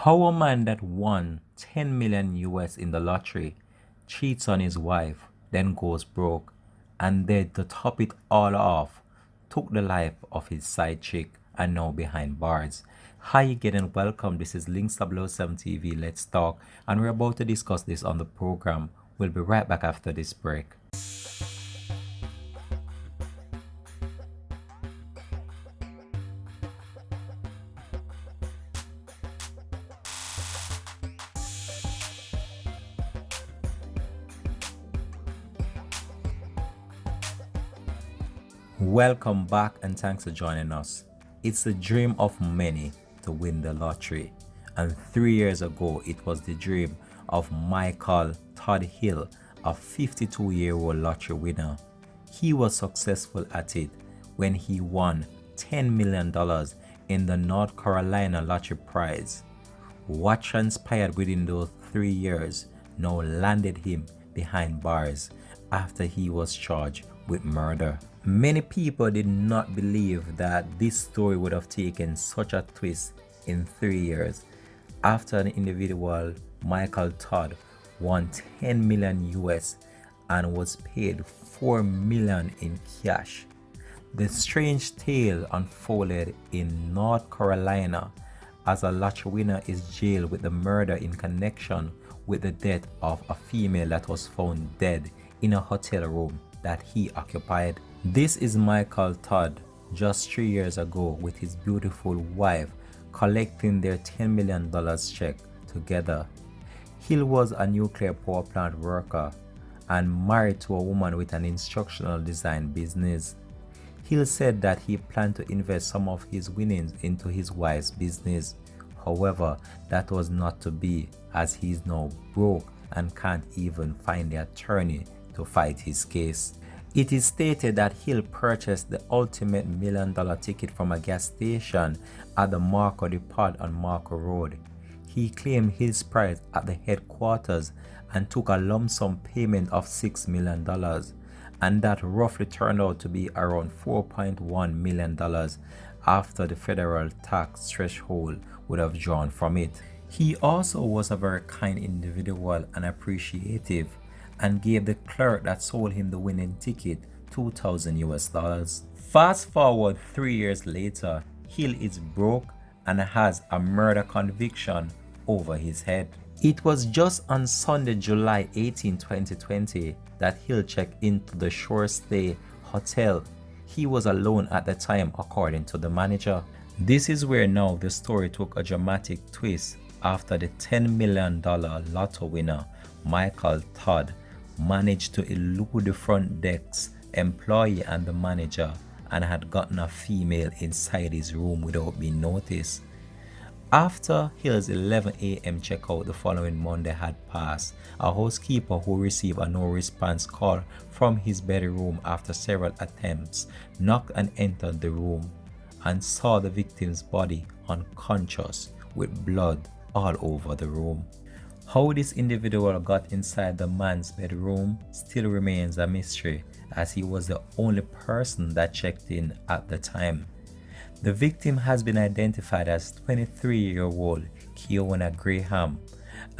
How a man that won 10 million US in the lottery cheats on his wife, then goes broke, and then to top it all off, took the life of his side chick and now behind bars. Hi again and welcome. This is Links007 TV. Let's talk, and we're about to discuss this on the program. We'll be right back after this break. Welcome back and thanks for joining us. It's the dream of many to win the lottery, and 3 years ago it was the dream of Michael Todd Hill, a 52-year-old lottery winner. He was successful at it when he won $10 million in the North Carolina lottery prize. What transpired within those 3 years now landed him behind bars after he was charged with murder. Many people did not believe that this story would have taken such a twist in 3 years after an individual, Michael Todd, won 10 million US and was paid 4 million in cash. The strange tale unfolded in North Carolina as a lottery winner is jailed with the murder in connection with the death of a female that was found dead in a hotel room that he occupied. This is Michael Todd just 3 years ago with his beautiful wife collecting their $10 million check together. Hill was a nuclear power plant worker and married to a woman with an instructional design business. Hill said that he planned to invest some of his winnings into his wife's business. However, that was not to be, as he is now broke and can't even find the attorney to fight his case. It is stated that Hill purchased the ultimate $1 million ticket from a gas station at the Marco Depot on Marco Road. He claimed his prize at the headquarters and took a lump sum payment of $6 million, and that roughly turned out to be around $4.1 million after the federal tax threshold would have drawn from it. He also was a very kind individual and appreciative, and gave the clerk that sold him the winning ticket $2,000 US. Fast forward 3 years later, Hill is broke and has a murder conviction over his head. It was just on Sunday, July 18, 2020 that Hill checked into the Shore Stay Hotel. He was alone at the time, according to the manager. This is where now the story took a dramatic twist after the $10 million lotto winner, Michael Todd, managed to elude the front desk employee and the manager and had gotten a female inside his room without being noticed. After Hill's 11 a.m. checkout the following Monday had passed, a housekeeper who received a no-response call from his bedroom after several attempts knocked and entered the room and saw the victim's body unconscious with blood all over the room. How this individual got inside the man's bedroom still remains a mystery, as he was the only person that checked in at the time. The victim has been identified as 23-year-old Kiona Graham,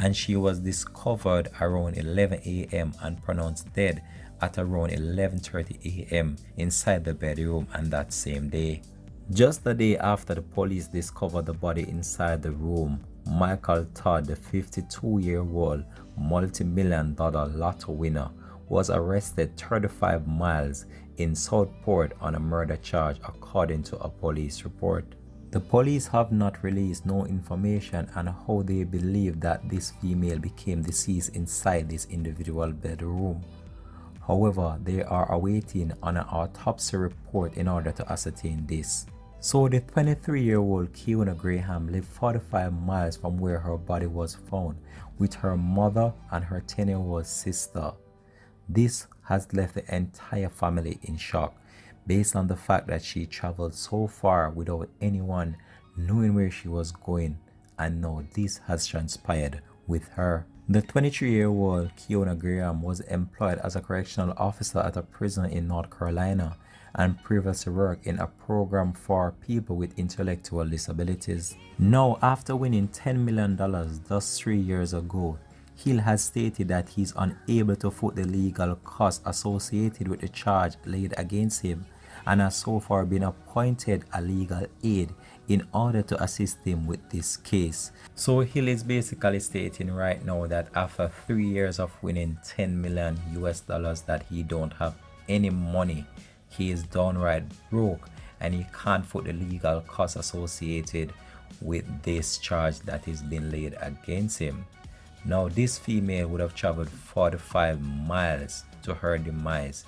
and she was discovered around 11 a.m. and pronounced dead at around 11:30 a.m. inside the bedroom on that same day. Just the day after the police discovered the body inside the room, Michael Todd, the 52-year-old multi-million-dollar lotto winner, was arrested 35 miles in Southport on a murder charge, according to a police report. The police have not released no information on how they believe that this female became deceased inside this individual bedroom. However, they are awaiting an autopsy report in order to ascertain this. So the 23-year-old Kiona Graham lived 45 miles from where her body was found with her mother and her 10-year-old sister. This has left the entire family in shock based on the fact that she traveled so far without anyone knowing where she was going, and now this has transpired with her. The 23-year-old Kiona Graham was employed as a correctional officer at a prison in North Carolina and previously worked in a program for people with intellectual disabilities. Now, after winning $10 million just 3 years ago, Hill has stated that he's unable to foot the legal costs associated with the charge laid against him and has so far been appointed a legal aid in order to assist him with this case. So Hill is basically stating right now that after 3 years of winning 10 million US dollars that he don't have any money. He is downright broke and he can't foot the legal costs associated with this charge that is being laid against him. Now, this female would have traveled 45 miles to her demise,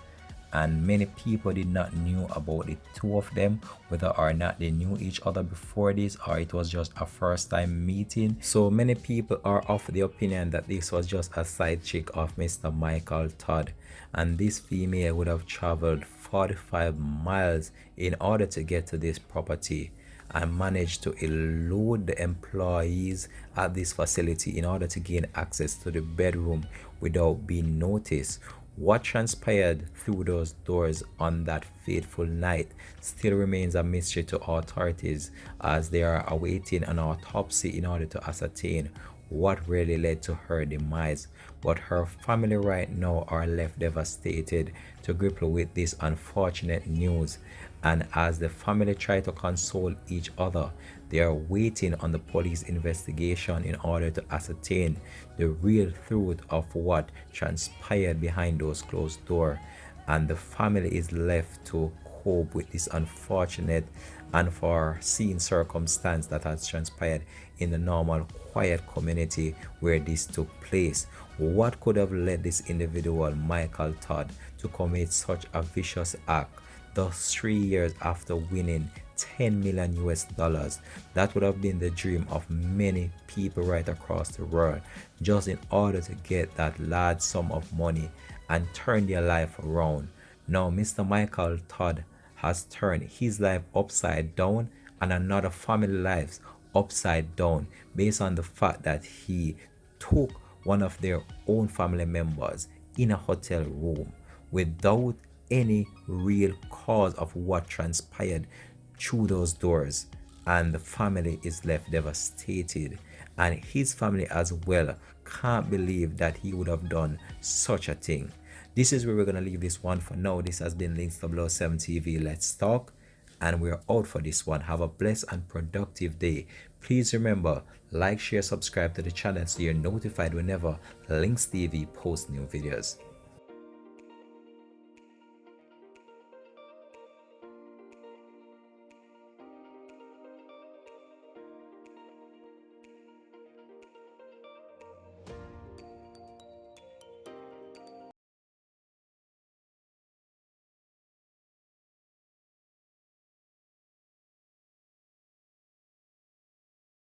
and many people did not knew about the two of them, whether or not they knew each other before this or it was just a first time meeting. So many people are of the opinion that this was just a side chick of Mr. Michael Todd, and this female would have traveled 45 miles in order to get to this property and managed to elude the employees at this facility in order to gain access to the bedroom without being noticed. What transpired through those doors on that fateful night still remains a mystery to authorities, as they are awaiting an autopsy in order to ascertain what really led to her demise. But her family right now are left devastated to grapple with this unfortunate news, and as the family try to console each other, they are waiting on the police investigation in order to ascertain the real truth of what transpired behind those closed doors, and the family is left to cope with this unfortunate unforeseen circumstance that has transpired in the normal quiet community where this took place. What could have led this individual, Michael Todd, to commit such a vicious act thus 3 years after winning 10 million US dollars? That would have been the dream of many people right across the world, just in order to get that large sum of money and turn their life around. Now Mr. Michael Todd has turned his life upside down and another family lives upside down based on the fact that he took one of their own family members in a hotel room without any real cause of what transpired through those doors, and the family is left devastated, and his family as well can't believe that he would have done such a thing. This is where we're going to leave this one for now. This has been Links 007 TV. Let's talk, and we're out for this one. Have a blessed and productive day. Please remember, like, share, subscribe to the channel so you're notified whenever Links TV posts new videos.